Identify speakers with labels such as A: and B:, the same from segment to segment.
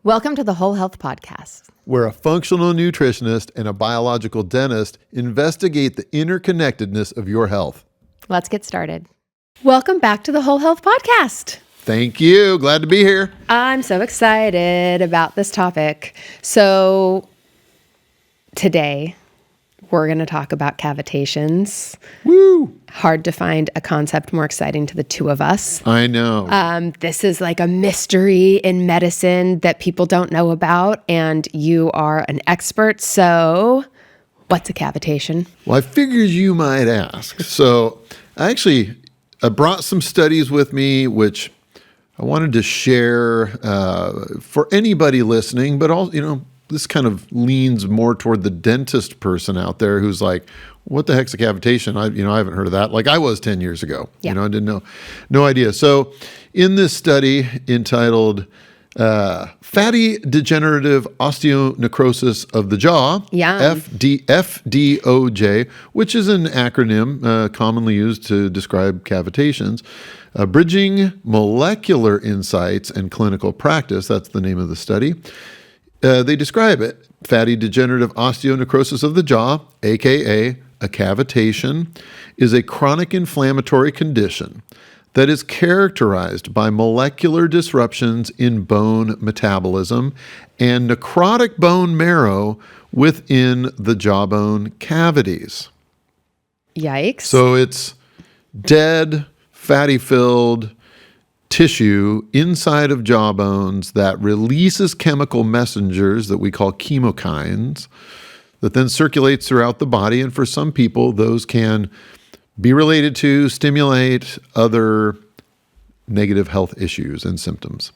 A: Welcome to the Whole Health Podcast,
B: where a functional nutritionist and a biological dentist investigate the interconnectedness of your health.
A: Let's get started. Welcome back to the Whole Health Podcast.
B: Thank you. Glad to be here.
A: I'm so excited about this topic. So today we're going to talk about cavitations.
B: Woo!
A: Hard to find a concept more exciting to the two of us.
B: I know.
A: This is like a mystery in medicine that people don't know about, and you are an expert. So what's a cavitation?
B: Well, I figured you might ask. So I brought some studies with me, which I wanted to share for anybody listening, but also, this kind of leans more toward the dentist person out there who's like, what the heck's a cavitation? I haven't heard of that. Like I was 10 years ago.
A: Yeah.
B: I didn't know. No idea. So in this study entitled Fatty Degenerative Osteonecrosis of the Jaw, FDOJ, which is an acronym commonly used to describe cavitations, Bridging Molecular Insights and Clinical Practice, that's the name of the study. They describe it, fatty degenerative osteonecrosis of the jaw, aka a cavitation, is a chronic inflammatory condition that is characterized by molecular disruptions in bone metabolism and necrotic bone marrow within the jawbone cavities.
A: Yikes.
B: So it's dead, fatty-filled tissue inside of jawbones that releases chemical messengers that we call chemokines that then circulates throughout the body. And for some people, those can be related to stimulate other negative health issues and symptoms.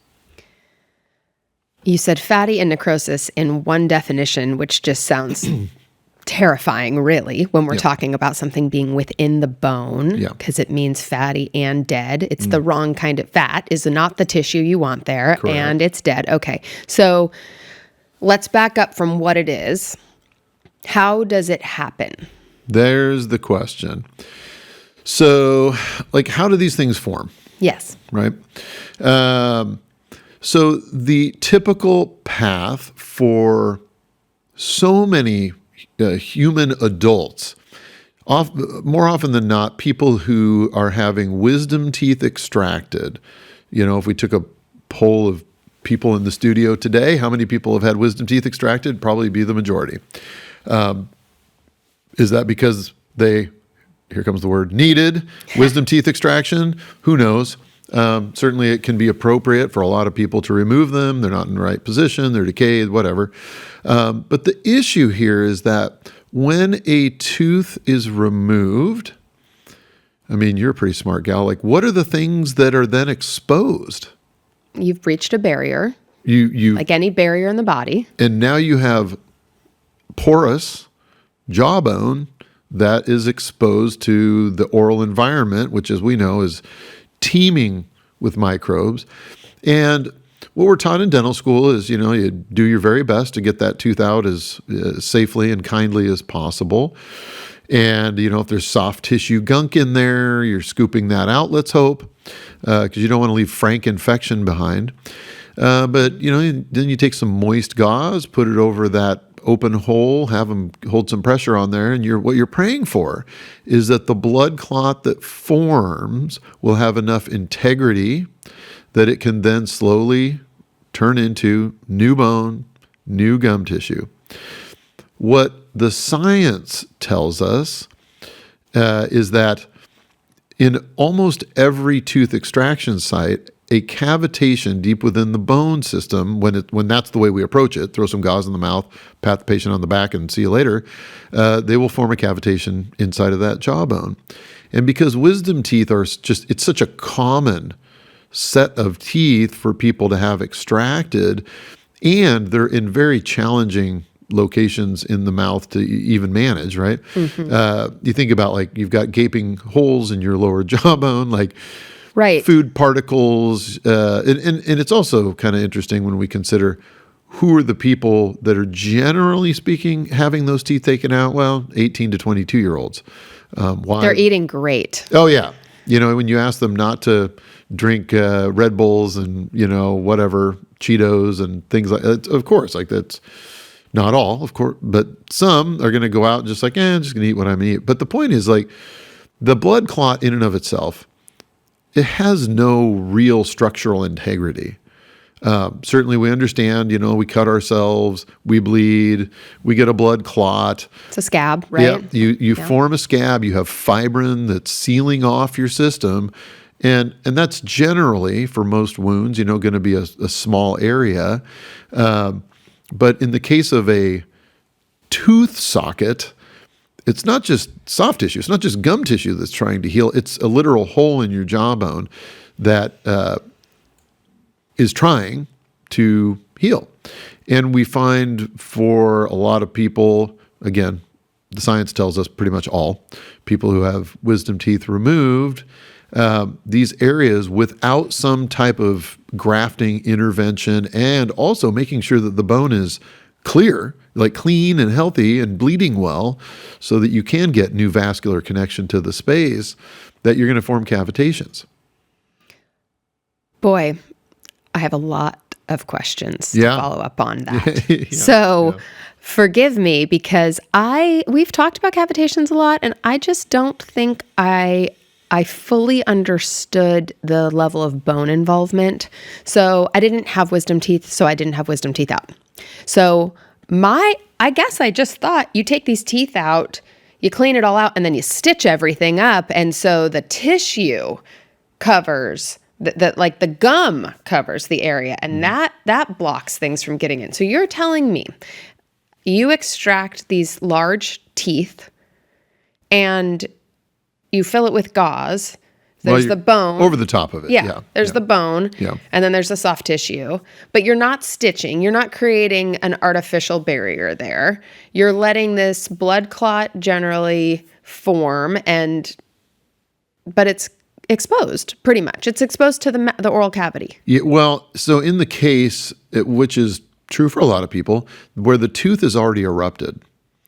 A: You said fatty and necrosis in one definition, which just sounds terrifying, really, when we're talking about something being within the bone, because it means fatty and dead. It's the wrong kind of fat, is not the tissue you want there,
B: Correct.
A: And it's dead. Okay, so let's back up from what it is. How does it happen?
B: There's the question. So, how do these things form?
A: Yes.
B: Right? So the typical path for so many human adults, more often than not, people who are having wisdom teeth extracted. If we took a poll of people in the studio today, how many people have had wisdom teeth extracted? Probably be the majority. Is that because here comes the word, needed wisdom teeth extraction? Who knows? Certainly it can be appropriate for a lot of people to remove them. They're not in the right position. They're decayed, whatever. But the issue here is that when a tooth is removed, you're a pretty smart gal. What are the things that are then exposed?
A: You've breached a barrier.
B: You
A: like any barrier in the body.
B: And now you have porous jawbone that is exposed to the oral environment, which, as we know, is teeming with microbes. And what we're taught in dental school is, you do your very best to get that tooth out as safely and kindly as possible. And, if there's soft tissue gunk in there, you're scooping that out, let's hope, because you don't want to leave frank infection behind. But, then you take some moist gauze, put it over that open hole, have them hold some pressure on there, and what you're praying for is that the blood clot that forms will have enough integrity that it can then slowly turn into new bone, new gum tissue. What the science tells us is that in almost every tooth extraction site, a cavitation deep within the bone system, when that's the way we approach it, throw some gauze in the mouth, pat the patient on the back, and see you later, they will form a cavitation inside of that jawbone. And because wisdom teeth it's such a common set of teeth for people to have extracted, and they're in very challenging locations in the mouth to even manage, right? Mm-hmm. You think about you've got gaping holes in your lower jawbone,
A: right,
B: food particles, and it's also kind of interesting when we consider who are the people that are generally speaking having those teeth taken out. Well, 18 to 22-year-olds. Why?
A: They're eating great.
B: Oh yeah. when you ask them not to drink Red Bulls and, whatever, Cheetos and things like that, of course, like that's not all, of course, but some are going to go out and just like, I'm just going to eat what I'm going to eat. But the point is, like, the blood clot in and of itself, it has no real structural integrity. Certainly we understand, we cut ourselves, we bleed, we get a blood clot.
A: It's a scab, right?
B: Yeah, you form a scab, you have fibrin that's sealing off your system. And that's generally, for most wounds, going to be a small area. But in the case of a tooth socket, it's not just soft tissue. It's not just gum tissue that's trying to heal. It's a literal hole in your jawbone that is trying to heal. And we find for a lot of people, again, the science tells us pretty much all, people who have wisdom teeth removed, these areas without some type of grafting intervention and also making sure that the bone is clear, like clean and healthy and bleeding well, so that you can get new vascular connection to the space, that you're going to form cavitations.
A: Boy, I have a lot of questions to follow up on that. Forgive me, because we've talked about cavitations a lot, and I just don't think I fully understood the level of bone involvement. So I didn't have wisdom teeth, so I didn't have wisdom teeth out. So I guess I just thought you take these teeth out, you clean it all out, and then you stitch everything up. And so the tissue covers, like the gum covers the area, and that blocks things from getting in. So you're telling me you extract these large teeth and you fill it with gauze. There's the bone.
B: Over the top of it. Yeah.
A: There's the bone.
B: Yeah.
A: And then there's the soft tissue. But you're not stitching. You're not creating an artificial barrier there. You're letting this blood clot generally form, but it's exposed pretty much. It's exposed to the oral cavity.
B: Yeah, well, so in the case, which is true for a lot of people, where the tooth is already erupted.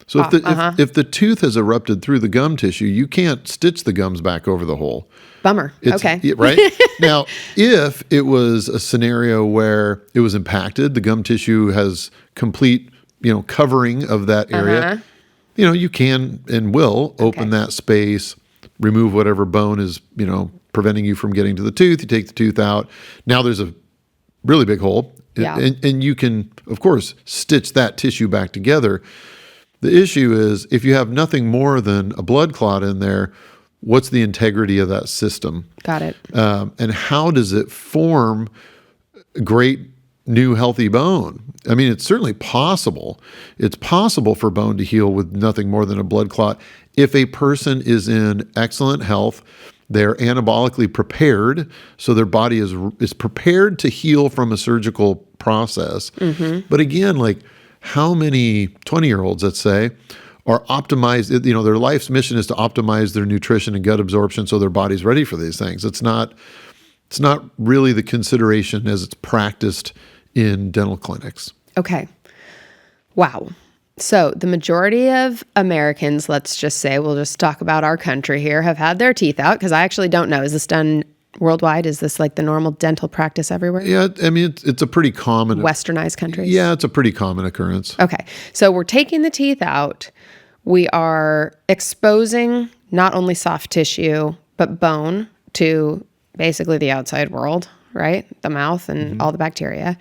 B: So if the tooth has erupted through the gum tissue, you can't stitch the gums back over the hole.
A: Bummer. Okay.
B: Right? Now, if it was a scenario where it was impacted, the gum tissue has complete, covering of that area, you can and will open that space, remove whatever bone is, preventing you from getting to the tooth. You take the tooth out. Now there's a really big hole.
A: Yeah.
B: And you can, of course, stitch that tissue back together. The issue is, if you have nothing more than a blood clot in there, what's the integrity of that system?
A: Got it.
B: And how does it form great new healthy bone? I mean, it's certainly possible. It's possible for bone to heal with nothing more than a blood clot if a person is in excellent health. They're anabolically prepared, so their body is prepared to heal from a surgical process. Mm-hmm. But again, like, how many 20-year-olds, let's say, are optimized, their life's mission is to optimize their nutrition and gut absorption so their body's ready for these things. It's not really the consideration as it's practiced in dental clinics.
A: Okay. Wow. So the majority of Americans, let's just say, we'll just talk about our country here, have had their teeth out, because I actually don't know. Is this done worldwide? Is this like the normal dental practice everywhere?
B: Yeah, I mean, it's a pretty common...
A: Westernized countries?
B: Yeah, it's a pretty common occurrence.
A: Okay. So we're taking the teeth out. We are exposing not only soft tissue, but bone to basically the outside world, right? The mouth and all the bacteria.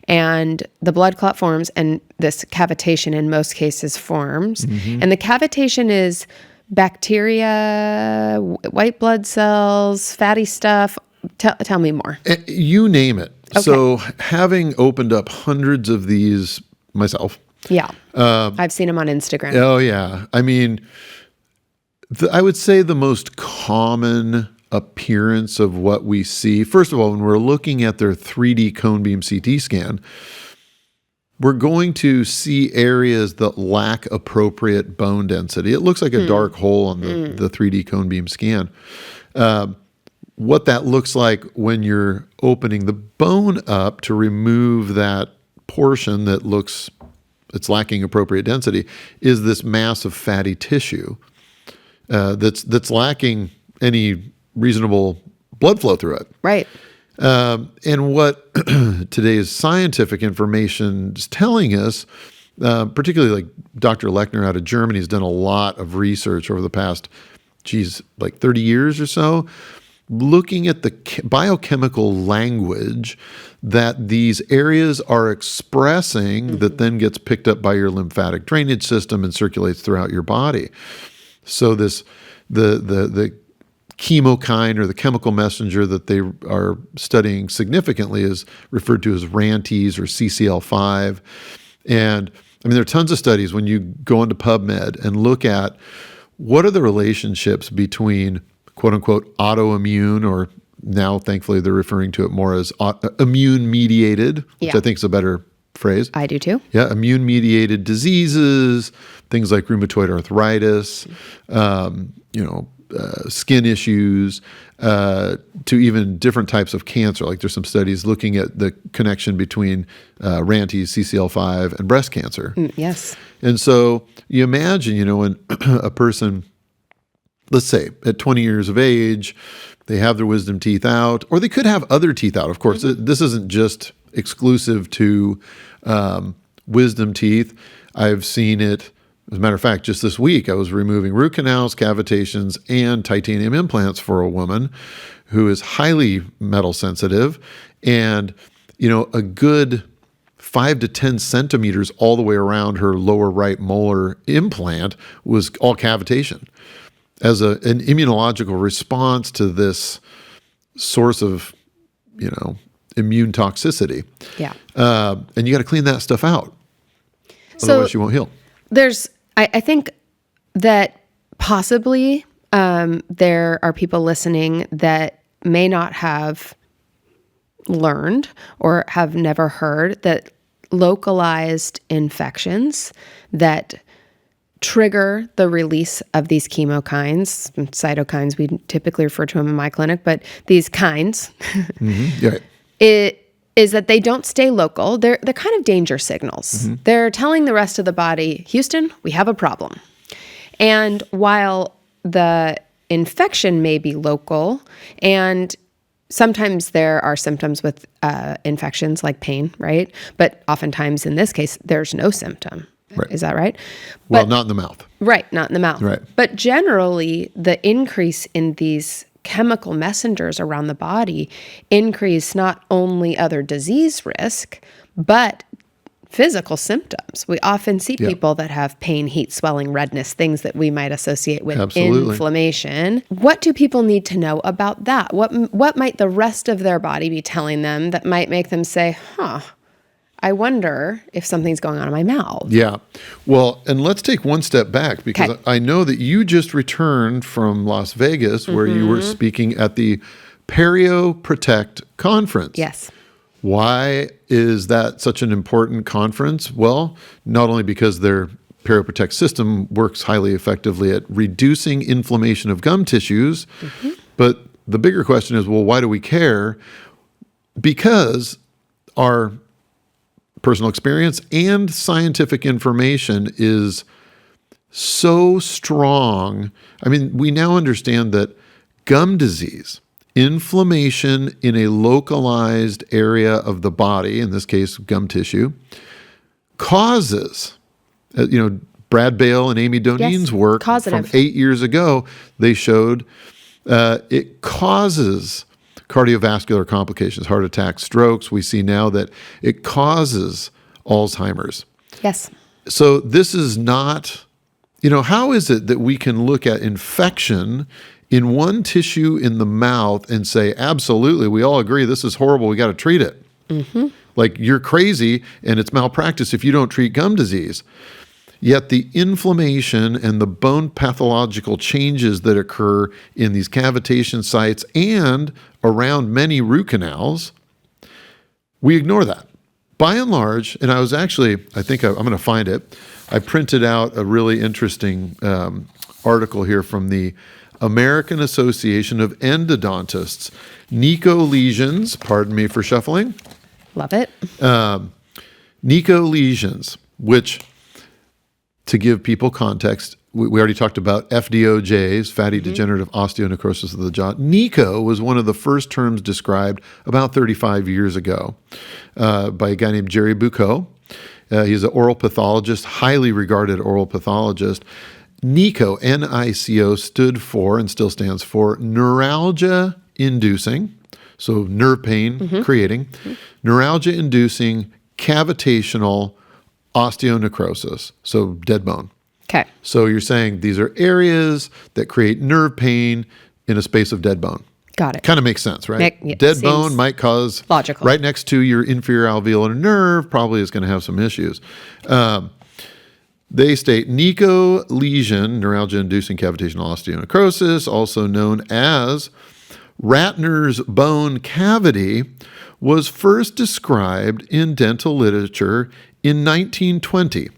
A: And the blood clot forms, and this cavitation in most cases forms. Mm-hmm. And the cavitation is bacteria, white blood cells, fatty stuff. Tell me more.
B: You name it.
A: Okay.
B: So having opened up hundreds of these myself.
A: Yeah. I've seen them on Instagram.
B: Oh, yeah. I mean, I would say the most common appearance of what we see, first of all, when we're looking at their 3D cone beam CT scan, we're going to see areas that lack appropriate bone density. It looks like a dark hole on the 3D cone beam scan. What that looks like when you're opening the bone up to remove that portion that looks, it's lacking appropriate density, is this mass of fatty tissue that's lacking any reasonable blood flow through it.
A: Right.
B: And what today's scientific information is telling us, particularly like Dr. Lechner out of Germany has done a lot of research over the past, 30 years or so, looking at the biochemical language that these areas are expressing that then gets picked up by your lymphatic drainage system and circulates throughout your body. So the chemokine or the chemical messenger that they are studying significantly is referred to as RANTES or CCL5. And I mean, there are tons of studies when you go into PubMed and look at what are the relationships between quote unquote autoimmune, or now thankfully they're referring to it more as immune mediated, which I think is a better phrase.
A: I do too.
B: Yeah, immune mediated diseases, things like rheumatoid arthritis, skin issues, to even different types of cancer. Like there's some studies looking at the connection between RANTES, CCL5, and breast cancer.
A: Yes.
B: And so you imagine, when a person, let's say at 20 years of age, they have their wisdom teeth out, or they could have other teeth out. Of course, this isn't just exclusive to wisdom teeth. I've seen it. As a matter of fact, just this week, I was removing root canals, cavitations, and titanium implants for a woman who is highly metal sensitive. And, a good 5 to 10 centimeters all the way around her lower right molar implant was all cavitation as an immunological response to this source of, immune toxicity.
A: Yeah.
B: And you got to clean that stuff out.
A: So
B: otherwise you won't heal.
A: I think that possibly there are people listening that may not have learned or have never heard that localized infections that trigger the release of these chemokines, cytokines, we typically refer to them in my clinic, but these kinds, it is that they don't stay local. They're kind of danger signals. They're telling the rest of the body, Houston, we have a problem. And while the infection may be local, and sometimes there are symptoms with infections like pain, right? But oftentimes in this case, there's no symptom. Right. Is that right?
B: Well, not in the mouth.
A: Right, not in the mouth.
B: Right.
A: But generally, the increase in these chemical messengers around the body increase not only other disease risk, but physical symptoms. We often see people that have pain, heat, swelling, redness, things that we might associate with inflammation. What do people need to know about that? What might the rest of their body be telling them that might make them say, I wonder if something's going on in my mouth? Yeah.
B: Well, and let's take one step back, because I know that you just returned from Las Vegas where you were speaking at the Perio Protect conference.
A: Yes.
B: Why is that such an important conference? Well, not only because their Perio Protect system works highly effectively at reducing inflammation of gum tissues, but the bigger question is, well, why do we care? Because our personal experience and scientific information is so strong. I mean, we now understand that gum disease, inflammation in a localized area of the body, in this case, gum tissue, causes, Brad Bale and Amy Donine's work from 8 years ago, they showed it causes cardiovascular complications, heart attacks, strokes. We see now that it causes Alzheimer's.
A: Yes.
B: So this is not, how is it that we can look at infection in one tissue in the mouth and say, absolutely, we all agree this is horrible, we got to treat it. Like you're crazy and it's malpractice if you don't treat gum disease. Yet the inflammation and the bone pathological changes that occur in these cavitation sites and around many root canals, we ignore that. By and large, and I think I'm going to find it. I printed out a really interesting article here from the American Association of Endodontists. Neco-lesions, pardon me for shuffling.
A: Love it.
B: Neco-lesions, which to give people context, we already talked about FDOJs, fatty degenerative osteonecrosis of the jaw. NECO was one of the first terms described about 35 years ago by a guy named Jerry Bucco. He's an oral pathologist, highly regarded oral pathologist. NECO, N-I-C-O, stood for and still stands for neuralgia-inducing, so nerve pain creating, neuralgia-inducing cavitational osteonecrosis, so dead bone.
A: Okay.
B: So you're saying these are areas that create nerve pain in a space of dead bone.
A: Got it.
B: Kind of makes sense, right? Dead bone might cause
A: logical.
B: Right next to your inferior alveolar nerve, probably is going to have some issues. They state NECO lesion, neuralgia-inducing cavitational osteonecrosis, also known as Ratner's bone cavity, was first described in dental literature in 1920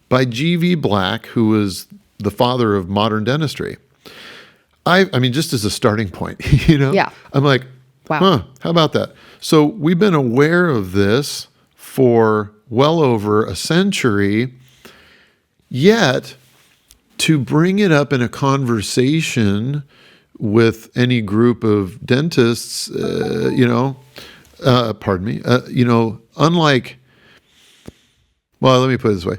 B: by G.V. Black, who was the father of modern dentistry. I mean, just as a starting point,
A: Yeah.
B: I'm like,
A: wow,
B: how about that? So we've been aware of this for well over a century, yet to bring it up in a conversation with any group of dentists, unlike, well, let me put it this way.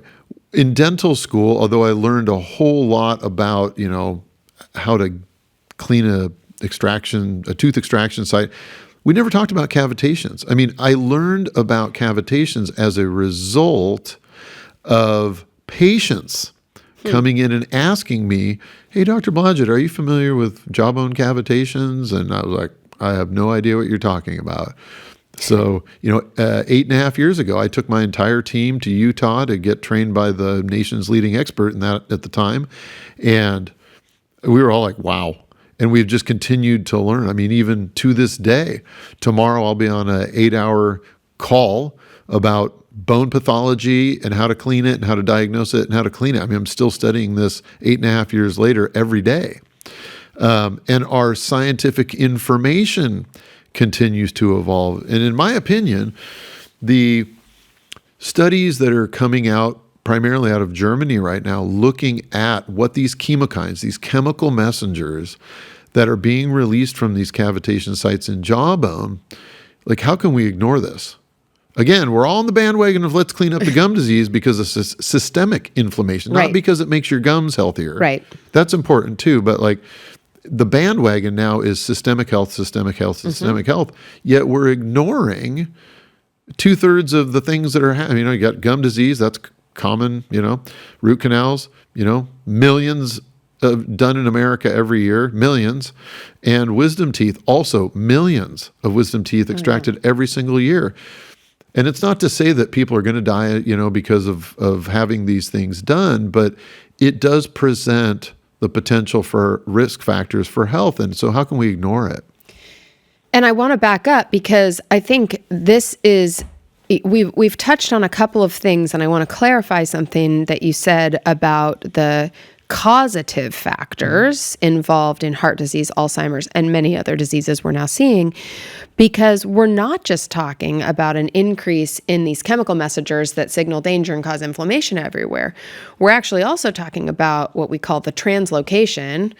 B: In dental school, although I learned a whole lot about, how to clean a tooth extraction site, we never talked about cavitations. I mean, I learned about cavitations as a result of patients coming in and asking me, hey, Dr. Blodgett, are you familiar with jawbone cavitations? And I was like, I have no idea what you're talking about. So, 8.5 years ago, I took my entire team to Utah to get trained by the nation's leading expert in that at the time. And we were all like, wow. And we've just continued to learn. I mean, even to this day, tomorrow I'll be on an 8-hour call about bone pathology and how to clean it and how to diagnose it and how to clean it. I mean, I'm still studying this 8.5 years later every day. And our scientific information continues to evolve. And in my opinion, the studies that are coming out primarily out of Germany right now, looking at what these chemokines, these chemical messengers that are being released from these cavitation sites in jawbone, like how can we ignore this? Again, we're all on the bandwagon of let's clean up the gum disease because of systemic inflammation, not because it makes your gums healthier.
A: Right.
B: That's important too, but like the bandwagon now is systemic health, systemic health, systemic health, yet we're ignoring 2/3 of the things that are happening. You got gum disease, that's common, root canals, millions done in America every year, millions, and wisdom teeth, also millions of wisdom teeth extracted every single year. And it's not to say that people are going to die, because of having these things done, but it does present the potential for risk factors for health. And so how can we ignore it?
A: And I want to back up because I think this is, we've touched on a couple of things, and I want to clarify something that you said about the causative factors involved in heart disease, Alzheimer's, and many other diseases we're now seeing, because we're not just talking about an increase in these chemical messengers that signal danger and cause inflammation everywhere. We're actually also talking about what we call the translocation,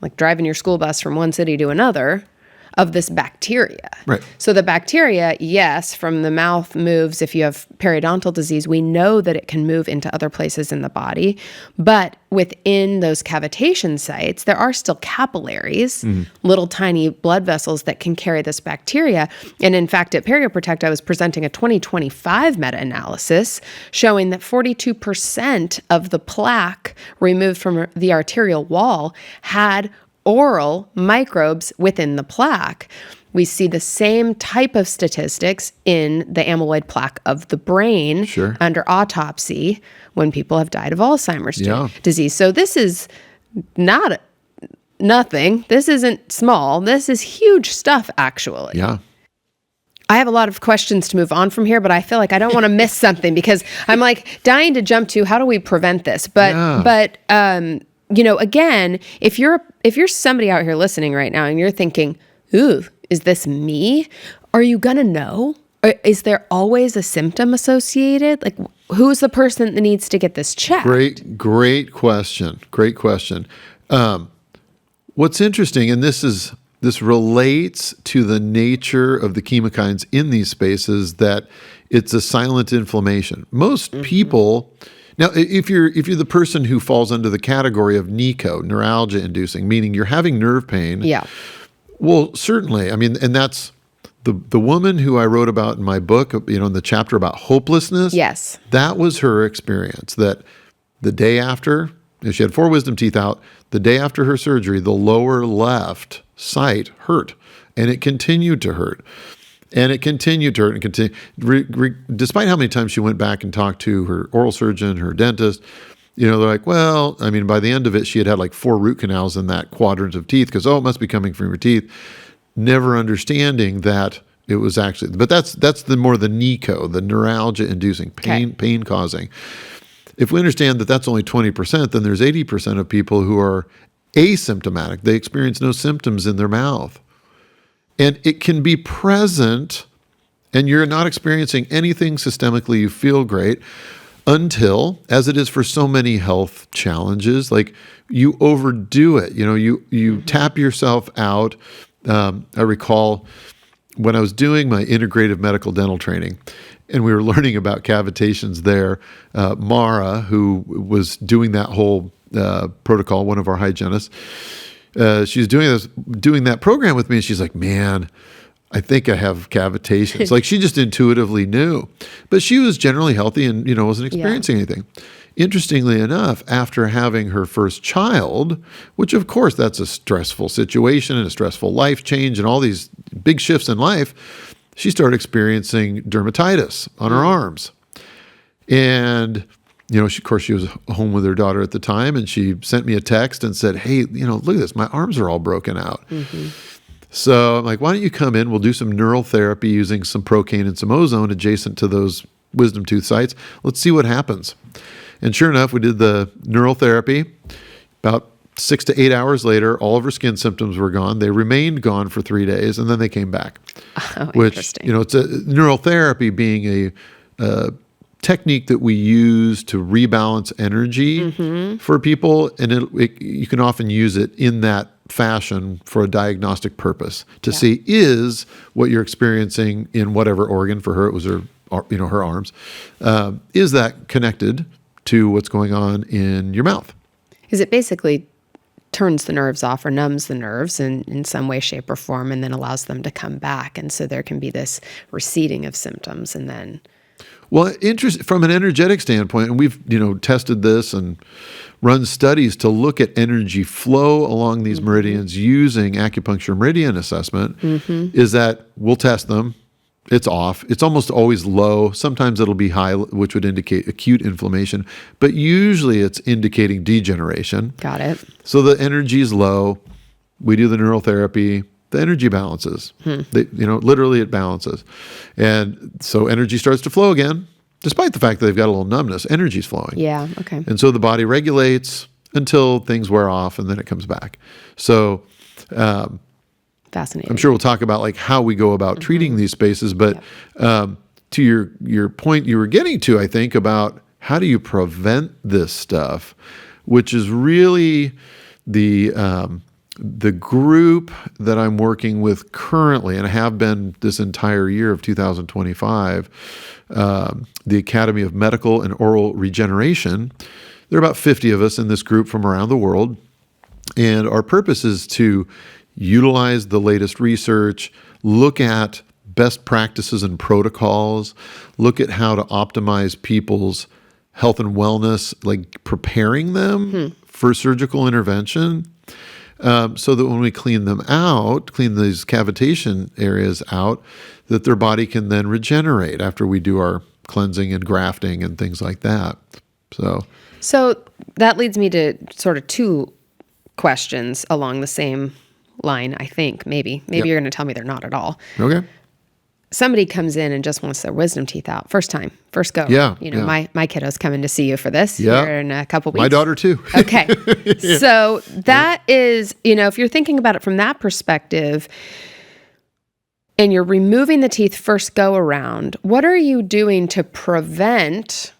A: like driving your school bus from one city to another, of this bacteria.
B: Right.
A: So the bacteria, yes, from the mouth moves. If you have periodontal disease, we know that it can move into other places in the body. But within those cavitation sites, there are still capillaries, little tiny blood vessels that can carry this bacteria. And in fact, at PerioProtect, I was presenting a 2025 meta-analysis showing that 42% of the plaque removed from the arterial wall had oral microbes within the plaque. We see the same type of statistics in the amyloid plaque of the brain under autopsy when people have died of Alzheimer's disease. So this is not nothing. This isn't small. This is huge stuff, actually.
B: Yeah.
A: I have a lot of questions to move on from here, but I feel like I don't want to miss something because I'm like dying to jump to how do we prevent this? But again, if you're somebody out here listening right now and you're thinking, ooh, is this me? Are you going to know? Or is there always a symptom associated? Like, who's the person that needs to get this checked?
B: Great question. Great question. What's interesting, and this relates to the nature of the chemokines in these spaces, that it's a silent inflammation. Most people, now if you're the person who falls under the category of NECO, neuralgia inducing, meaning you're having nerve pain.
A: Yeah.
B: Well, certainly. I mean, and that's the woman who I wrote about in my book, in the chapter about hopelessness.
A: Yes.
B: That was her experience, that the day after, she had 4 wisdom teeth out, the day after her surgery, the lower left sight hurt, and it continued to hurt. And it continued to hurt and continue. Despite how many times she went back and talked to her oral surgeon, her dentist, they're like, well, I mean, by the end of it, she had like 4 root canals in that quadrant of teeth because, it must be coming from your teeth. Never understanding that it was actually, but that's the NECO, the neuralgia inducing, pain causing. If we understand that that's only 20%, then there's 80% of people who are asymptomatic. They experience no symptoms in their mouth. And it can be present, and you're not experiencing anything systemically. You feel great until, as it is for so many health challenges, like you overdo it. You tap yourself out. I recall when I was doing my integrative medical dental training, and we were learning about cavitations there, Mara, who was doing that whole protocol, one of our hygienists, she's doing that program with me, and she's like, man, I think I have cavitations. Like, she just intuitively knew. But she was generally healthy and, wasn't experiencing anything. Interestingly enough, after having her first child, which of course that's a stressful situation and a stressful life change and all these big shifts in life, she started experiencing dermatitis on her arms. And, of course, she was home with her daughter at the time, and she sent me a text and said, hey, look at this. My arms are all broken out. Mm-hmm. So I'm like, why don't you come in? We'll do some neural therapy using some procaine and some ozone adjacent to those wisdom tooth sites. Let's see what happens. And sure enough, we did the neural therapy. About 6 to 8 hours later, all of her skin symptoms were gone. They remained gone for 3 days, and then they came back.
A: Oh,
B: which,
A: interesting.
B: It's a neural therapy being a technique that we use to rebalance energy for people, and you can often use it in that fashion for a diagnostic purpose to see, is what you're experiencing in whatever organ, for her it was her arms, is that connected to what's going on in your mouth?
A: Because it basically turns the nerves off or numbs the nerves in some way, shape, or form, and then allows them to come back. And so there can be this receding of symptoms, and then...
B: Well, from an energetic standpoint, and we've tested this and run studies to look at energy flow along these meridians using acupuncture meridian assessment, is that we'll test them. It's off. It's almost always low. Sometimes it'll be high, which would indicate acute inflammation, but usually it's indicating degeneration.
A: Got it.
B: So the energy is low. We do the neural therapy. The energy balances. Literally it balances. And so energy starts to flow again, despite the fact that they've got a little numbness. Energy's flowing.
A: Yeah, okay.
B: And so the body regulates until things wear off, and then it comes back. So...
A: fascinating.
B: I'm sure we'll talk about like how we go about treating these spaces, but to your point you were getting to, I think, about how do you prevent this stuff, which is really the group that I'm working with currently, and I have been this entire year of 2025, the Academy of Medical and Oral Regeneration. There are about 50 of us in this group from around the world, and our purpose is to utilize the latest research, look at best practices and protocols, look at how to optimize people's health and wellness, like preparing them for surgical intervention, so that when we clean these cavitation areas out, that their body can then regenerate after we do our cleansing and grafting and things like that. So
A: that leads me to sort of 2 questions along the same line, I think. Maybe you're going to tell me they're not at all.
B: Okay.
A: Somebody comes in and just wants their wisdom teeth out. First go.
B: Yeah.
A: My kiddo's coming to see you for this here in a couple weeks.
B: My daughter too.
A: Okay. So that is, if you're thinking about it from that perspective, and you're removing the teeth first go around, what are you doing to prevent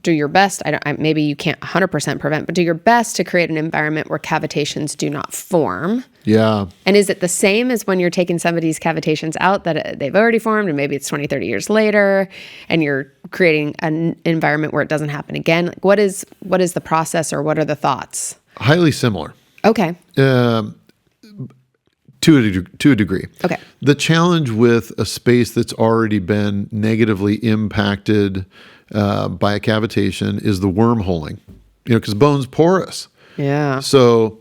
A: do your best. Maybe you can't 100% prevent, but do your best to create an environment where cavitations do not form.
B: Yeah.
A: And is it the same as when you're taking somebody's cavitations out that they've already formed and maybe it's 20, 30 years later and you're creating an environment where it doesn't happen again? Like what is the process or what are the thoughts?
B: Highly similar.
A: Okay.
B: To a degree.
A: Okay.
B: The challenge with a space that's already been negatively impacted by a cavitation is the wormholing, because bone's porous.
A: Yeah.
B: So,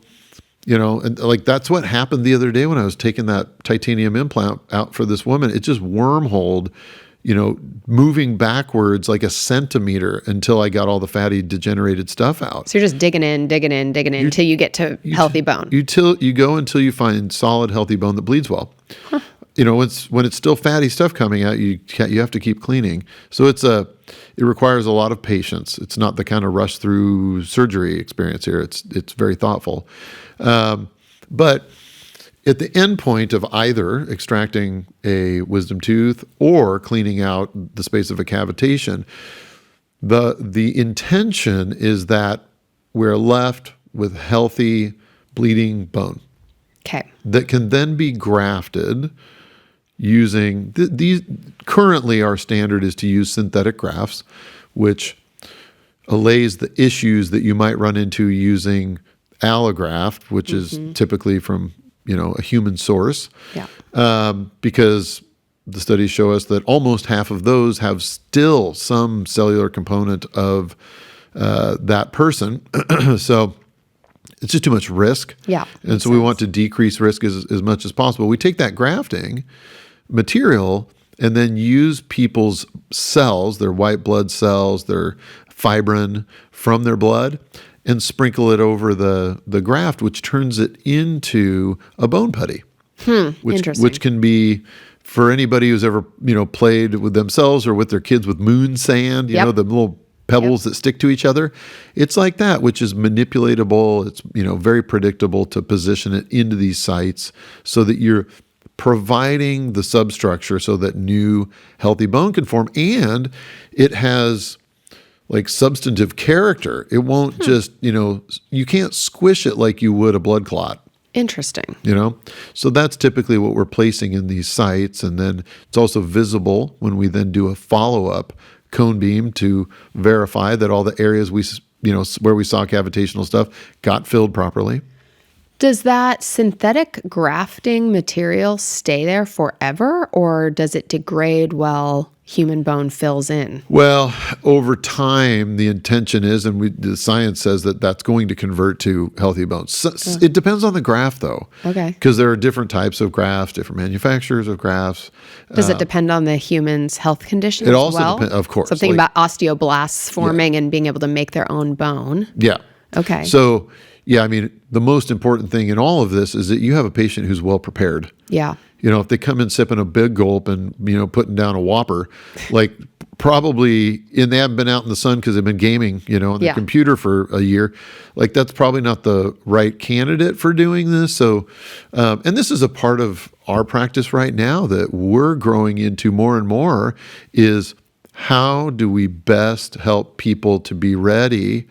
B: and like that's what happened the other day when I was taking that titanium implant out for this woman. It just wormholed, moving backwards like a centimeter until I got all the fatty degenerated stuff out.
A: So you're just digging in until you get to healthy bone.
B: You go until you find solid, healthy bone that bleeds well. Huh. When it's still fatty stuff coming out, you have to keep cleaning. So it requires a lot of patience. It's not the kind of rush through surgery experience here. It's very thoughtful. But at the end point of either extracting a wisdom tooth or cleaning out the space of a cavitation, the intention is that we're left with healthy bleeding bone.
A: Okay.
B: That can then be grafted using these. Currently, our standard is to use synthetic grafts, which allays the issues that you might run into using allograft, which is typically from a human source.
A: Yeah.
B: Because the studies show us that almost half of those have still some cellular component of that person. So it's just too much risk.
A: Yeah.
B: And so we want to decrease risk as much as possible. We take that grafting material and then use people's cells, their white blood cells, their fibrin from their blood, and sprinkle it over the graft, which turns it into a bone putty.
A: Interesting.
B: Which can be, for anybody who's ever played with themselves or with their kids with moon sand, the little pebbles that stick to each other. It's like that, which is manipulatable. It's very predictable to position it into these sites so that you're providing the substructure so that new healthy bone can form, and it has like substantive character. It won't just, you can't squish it like you would a blood clot.
A: Interesting.
B: So that's typically what we're placing in these sites. And then it's also visible when we then do a follow-up cone beam to verify that all the areas where we saw cavitational stuff got filled properly.
A: Does that synthetic grafting material stay there forever, or does it degrade while human bone fills in?
B: Well, over time, the intention is, and the science says that that's going to convert to healthy bones. So, it depends on the graft, though.
A: Okay.
B: Because there are different types of grafts, different manufacturers of grafts.
A: Does it depend on the human's health condition
B: It
A: as
B: also
A: well?
B: depends, of course.
A: Something about osteoblasts forming and being able to make their own bone?
B: Yeah.
A: Okay.
B: So, the most important thing in all of this is that you have a patient who's well prepared.
A: Yeah.
B: If they come in sipping a big gulp and, putting down a Whopper, like probably, and they haven't been out in the sun because they've been gaming, on the computer for a year, like that's probably not the right candidate for doing this. So, and this is a part of our practice right now that we're growing into more and more is how do we best help people to be ready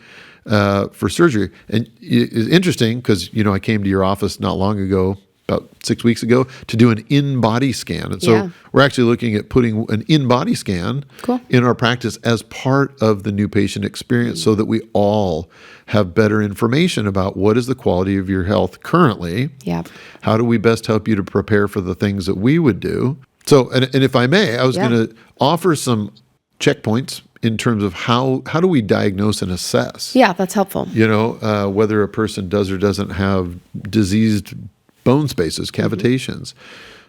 B: for surgery? And it's interesting because, I came to your office not long ago, about 6 weeks ago, to do an in-body scan. And so we're actually looking at putting an in-body scan in our practice as part of the new patient experience so that we all have better information about what is the quality of your health currently.
A: Yeah.
B: How do we best help you to prepare for the things that we would do? So, and if I may, I was going to offer some checkpoints in terms of how do we diagnose and assess?
A: Yeah, that's helpful.
B: Whether a person does or doesn't have diseased bone spaces, cavitations.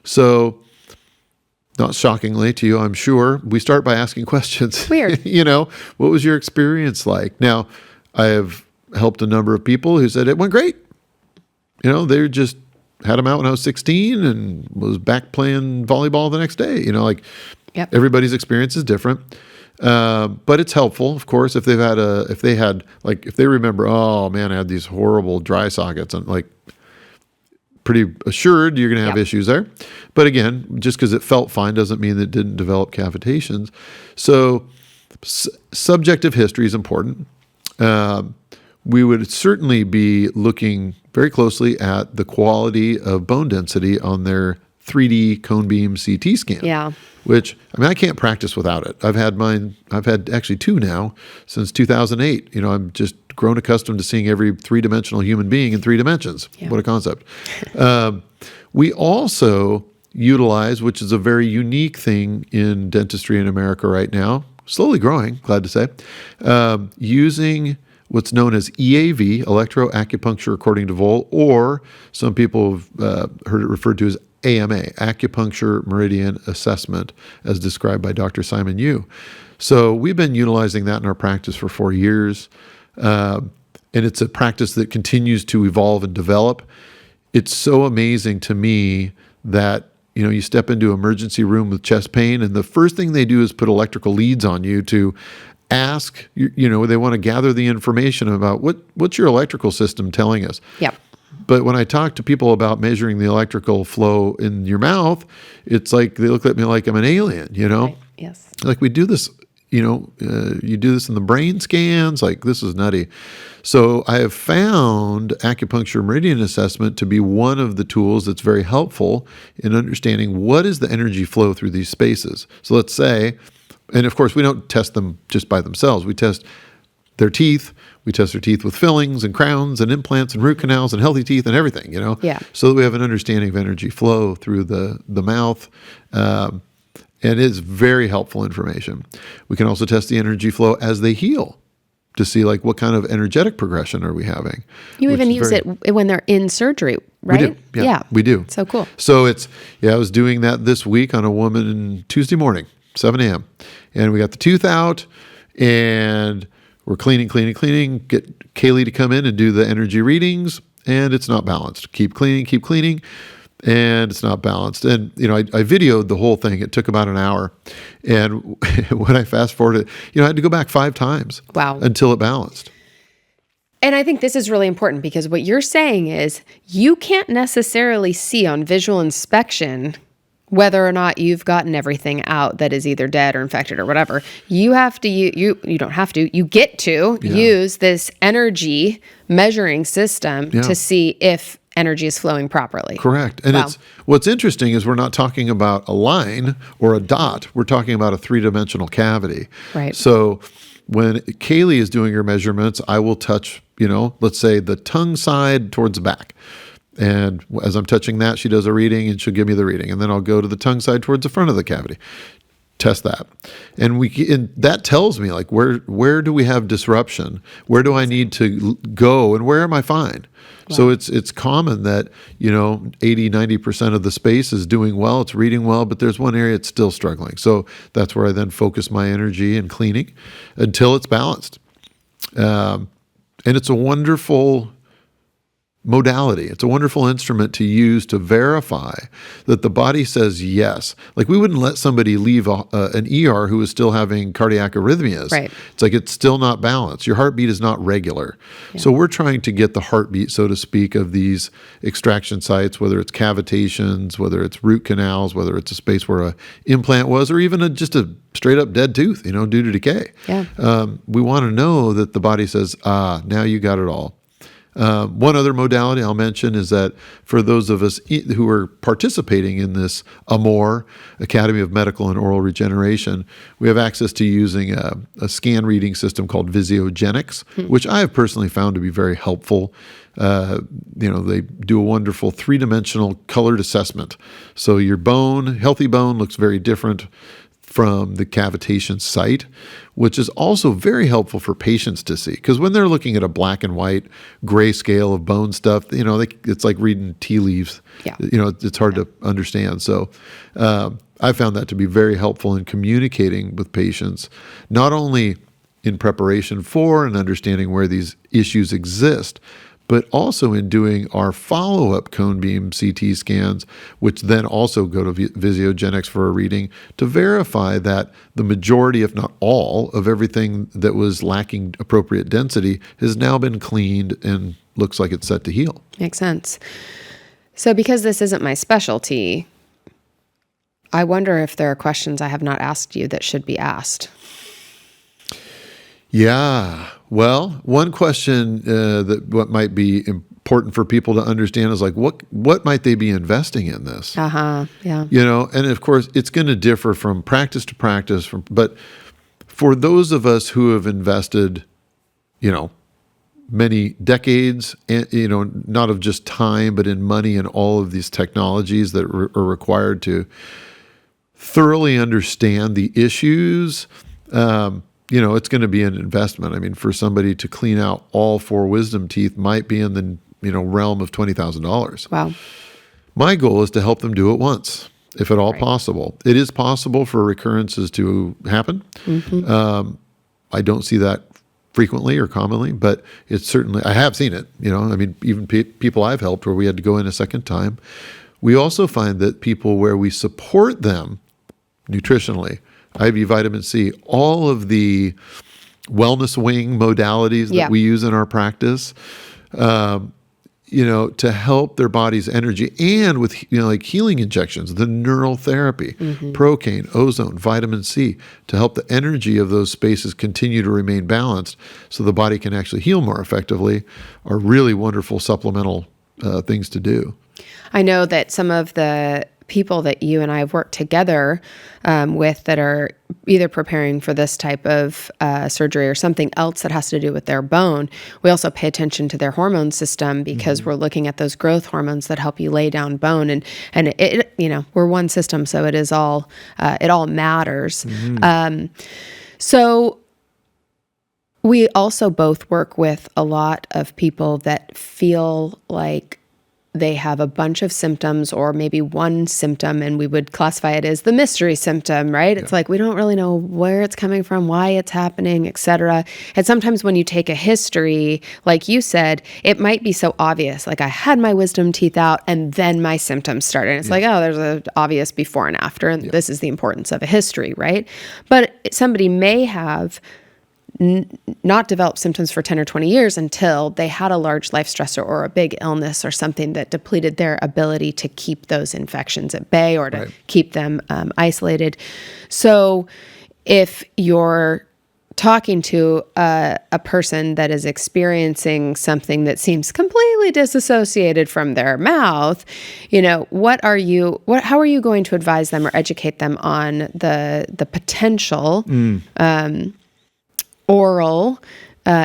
B: So, not shockingly to you, I'm sure, we start by asking questions.
A: Weird.
B: What was your experience like? Now, I have helped a number of people who said it went great. They just had them out when I was 16 and was back playing volleyball the next day. Everybody's experience is different. But it's helpful, of course, if they remember, oh man, I had these horrible dry sockets, and pretty assured you're going to have issues there. But again, just because it felt fine doesn't mean that it didn't develop cavitations. So Subjective history is important. We would certainly be looking very closely at the quality of bone density on their 3D cone beam CT scan.
A: Yeah.
B: Which, I can't practice without it. I've had actually 2 now since 2008. I'm just grown accustomed to seeing every 3-dimensional human being in 3 dimensions. Yeah. What a concept. We also utilize, which is a very unique thing in dentistry in America right now, slowly growing, glad to say, using what's known as EAV, electroacupuncture according to Voll, or some people have heard it referred to as AMA, Acupuncture Meridian Assessment, as described by Dr. Simon Yu. So we've been utilizing that in our practice for 4 years, and it's a practice that continues to evolve and develop. It's so amazing to me that you step into an emergency room with chest pain, and the first thing they do is put electrical leads on you to ask, they want to gather the information about what's your electrical system telling us.
A: Yep.
B: But when I talk to people about measuring the electrical flow in your mouth, it's like they look at me like I'm an alien,
A: Right. Yes.
B: Like we do this, you do this in the brain scans, like this is nutty. So I have found acupuncture meridian assessment to be one of the tools that's very helpful in understanding what is the energy flow through these spaces. So let's say, and of course we don't test them just by themselves. We test their teeth. We test their teeth with fillings and crowns and implants and root canals and healthy teeth and everything,
A: Yeah.
B: so that we have an understanding of energy flow through the mouth. And it's very helpful information. We can also test the energy flow as they heal to see like what kind of energetic progression are we having.
A: You even use it when they're in surgery, right?
B: We do. Yeah, we do.
A: So cool.
B: So I was doing that this week on a woman Tuesday morning, 7 a.m. And we got the tooth out and we're cleaning, get Kaylee to come in and do the energy readings, and it's not balanced. Keep cleaning, and it's not balanced. And, I videoed the whole thing. It took about an hour. And when I fast forwarded, I had to go back 5 times.
A: Wow.
B: Until it balanced.
A: And I think this is really important because what you're saying is you can't necessarily see on visual inspection whether or not you've gotten everything out that is either dead or infected or whatever. You have to, you don't have to, you get to use this energy measuring system to see if energy is flowing properly.
B: Correct. And what's interesting is we're not talking about a line or a dot. We're talking about a 3-dimensional cavity.
A: Right.
B: So when Kaylee is doing her measurements, I will touch, let's say the tongue side towards the back. And as I'm touching that, she does a reading and she'll give me the reading. And then I'll go to the tongue side towards the front of the cavity, test that. And that tells me like, where do we have disruption? Where do I need to go and where am I fine? Wow. So it's common that, 80, 90% of the space is doing well, it's reading well, but there's one area it's still struggling. So that's where I then focus my energy in cleaning until it's balanced. And it's a wonderful modality. It's a wonderful instrument to use to verify that the body says yes. Like we wouldn't let somebody leave an ER who is still having cardiac arrhythmias.
A: Right.
B: It's like it's still not balanced. Your heartbeat is not regular. Yeah. So we're trying to get the heartbeat, so to speak, of these extraction sites, whether it's cavitations, whether it's root canals, whether it's a space where an implant was, or even just a straight up dead tooth, due to decay.
A: Yeah.
B: We want to know that the body says, now you got it all. One other modality I'll mention is that for those of us who are participating in this AMOR, Academy of Medical and Oral Regeneration, we have access to using a scan reading system called Visiogenics, which I have personally found to be very helpful. They do a wonderful 3-dimensional colored assessment. So your healthy bone looks very different from the cavitation site, which is also very helpful for patients to see. Because when they're looking at a black and white gray scale of bone stuff, it's like reading tea leaves.
A: Yeah.
B: It's hard to understand. So I found that to be very helpful in communicating with patients, not only in preparation for and understanding where these issues exist, but also in doing our follow-up cone beam CT scans, which then also go to Visiogenics for a reading to verify that the majority, if not all, of everything that was lacking appropriate density has now been cleaned and looks like it's set to heal.
A: Makes sense. So because this isn't my specialty, I wonder if there are questions I have not asked you that should be asked.
B: Yeah. Well, one question that what might be important for people to understand is like, what might they be investing in this?
A: Yeah.
B: And of course, it's going to differ from practice to practice. But for those of us who have invested, many decades, and, not of just time, but in money and all of these technologies that are required to thoroughly understand the issues, it's going to be an investment. I mean, for somebody to clean out all 4 wisdom teeth might be in the, realm of $20,000.
A: Wow.
B: My goal is to help them do it once, if at all possible. It is possible for recurrences to happen.
A: Mm-hmm.
B: I don't see that frequently or commonly, but it's certainly, I have seen it, I mean, even people I've helped where we had to go in a second time. We also find that people where we support them nutritionally, IV vitamin C, all of the wellness wing modalities that we use in our practice, to help their body's energy, and with, like healing injections, the neural therapy, procaine, ozone, vitamin C, to help the energy of those spaces continue to remain balanced so the body can actually heal more effectively, are really wonderful supplemental things to do.
A: I know that some of the people that you and I have worked together with that are either preparing for this type of surgery or something else that has to do with their bone, we also pay attention to their hormone system because we're looking at those growth hormones that help you lay down bone, and it we're one system, so it is all it all matters. So we also both work with a lot of people that feel like they have a bunch of symptoms or maybe one symptom, and we would classify it as the mystery symptom, right? It's like we don't really know where it's coming from, why it's happening, et cetera. And sometimes when you take a history, like you said, it might be so obvious. Like I had my wisdom teeth out and then my symptoms started. And it's like, oh, there's an obvious before and after. And this is the importance of a history, right? But somebody may have not developed symptoms for 10 or 20 years until they had a large life stressor or a big illness or something that depleted their ability to keep those infections at bay or to keep them isolated. So if you're talking to a person that is experiencing something that seems completely disassociated from their mouth, how are you going to advise them or educate them on the potential oral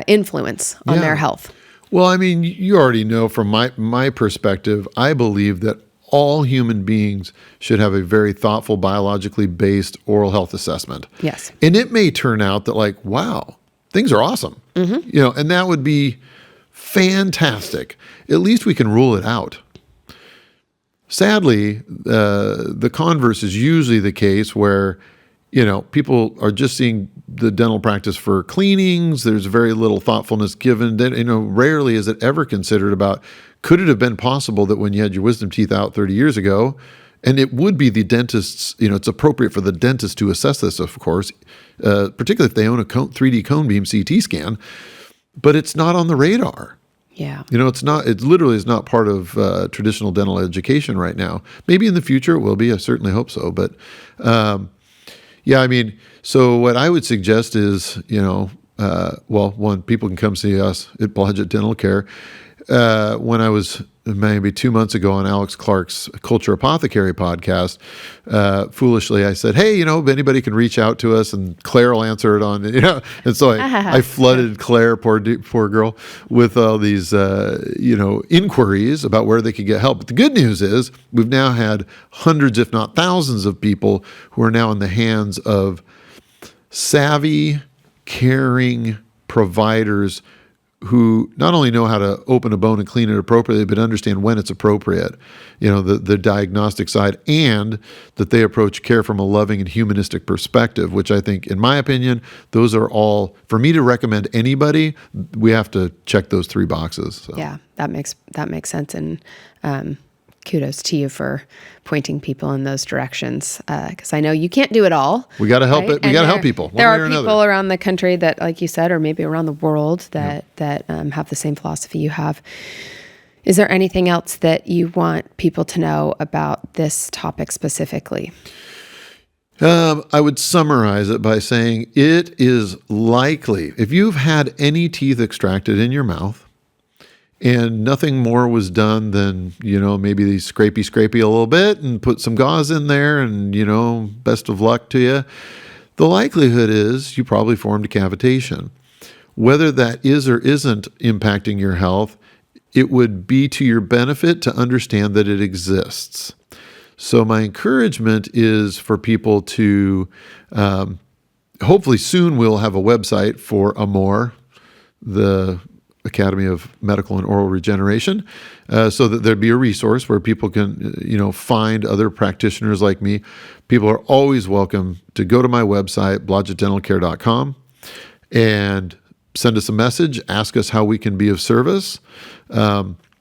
A: influence on their health?
B: Well, I mean, you already know from my perspective, I believe that all human beings should have a very thoughtful, biologically based oral health assessment.
A: Yes.
B: And it may turn out that like, wow, things are awesome. And that would be fantastic. At least we can rule it out. Sadly, the converse is usually the case where people are just seeing the dental practice for cleanings. There's very little thoughtfulness given. Rarely is it ever considered about, could it have been possible that when you had your wisdom teeth out 30 years ago, and it would be the dentist's, it's appropriate for the dentist to assess this, of course, particularly if they own a 3D cone beam CT scan, but it's not on the radar.
A: Yeah.
B: It literally is not part of traditional dental education right now. Maybe in the future it will be. I certainly hope so. But yeah, I mean, so what I would suggest is, one, people can come see us at Blodgett Dental Care. When I was maybe 2 months ago on Alex Clark's Culture Apothecary podcast, foolishly I said, hey, if anybody can reach out to us, and Claire will answer it on, and so I flooded Claire, poor girl, with all these, inquiries about where they could get help. But the good news is we've now had hundreds, if not thousands of people who are now in the hands of savvy, caring providers who not only know how to open a bone and clean it appropriately, but understand when it's appropriate, the diagnostic side, and that they approach care from a loving and humanistic perspective, which I think, in my opinion, those are all, for me to recommend anybody, we have to check those 3 boxes. So.
A: Yeah, that makes sense. And kudos to you for pointing people in those directions, because I know you can't do it all.
B: We got to help it. We got to help people.
A: There are people around the country that, like you said, or maybe around the world that have the same philosophy you have. Is there anything else that you want people to know about this topic specifically?
B: I would summarize it by saying it is likely, if you've had any teeth extracted in your mouth and nothing more was done than, maybe scrapey a little bit and put some gauze in there and, best of luck to you, the likelihood is you probably formed a cavitation. Whether that is or isn't impacting your health, it would be to your benefit to understand that it exists. So my encouragement is for people to, hopefully soon we'll have a website for AMOR, the Academy of Medical and Oral Regeneration, so that there'd be a resource where people can, find other practitioners like me. People are always welcome to go to my website, blodgettdentalcare.com, and send us a message, ask us how we can be of service.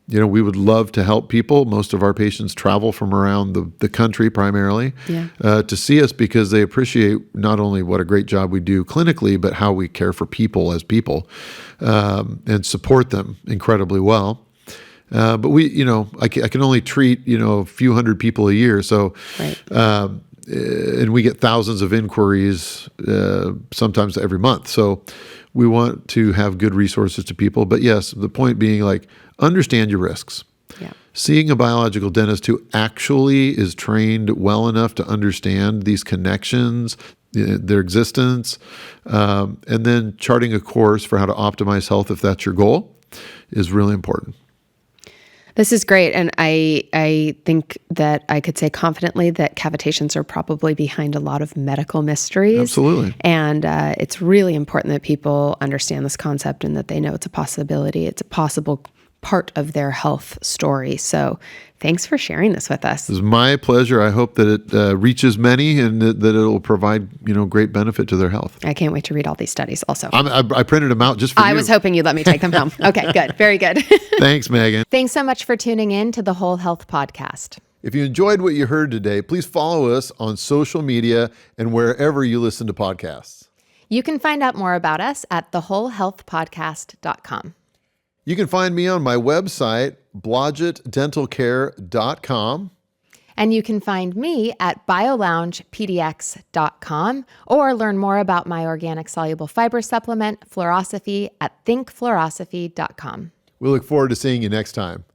B: We would love to help people. Most of our patients travel from around the country primarily to see us because they appreciate not only what a great job we do clinically, but how we care for people as people and support them incredibly well. But I can only treat, a few hundred people a year. So, and we get thousands of inquiries sometimes every month. So we want to have good resources to people. But yes, the point being understand your risks. Yeah. Seeing a biological dentist who actually is trained well enough to understand these connections, their existence, and then charting a course for how to optimize health if that's your goal is really important.
A: This is great. And I think that I could say confidently that cavitations are probably behind a lot of medical mysteries.
B: Absolutely.
A: And it's really important that people understand this concept and that they know it's a possibility. It's a possible part of their health story. So thanks for sharing this with us.
B: It was my pleasure. I hope that it reaches many and that it'll provide, great benefit to their health.
A: I can't wait to read all these studies also.
B: I printed them out just for you.
A: I was hoping you'd let me take them home. Okay, good. Very good.
B: Thanks, Megan.
A: Thanks so much for tuning in to the Whole Health Podcast.
B: If you enjoyed what you heard today, please follow us on social media and wherever you listen to podcasts.
A: You can find out more about us at thewholehealthpodcast.com.
B: You can find me on my website, blodgettdentalcare.com.
A: And you can find me at bioloungepdx.com or learn more about my organic soluble fiber supplement, Fluorosophy, at thinkfluorosophy.com.
B: We look forward to seeing you next time.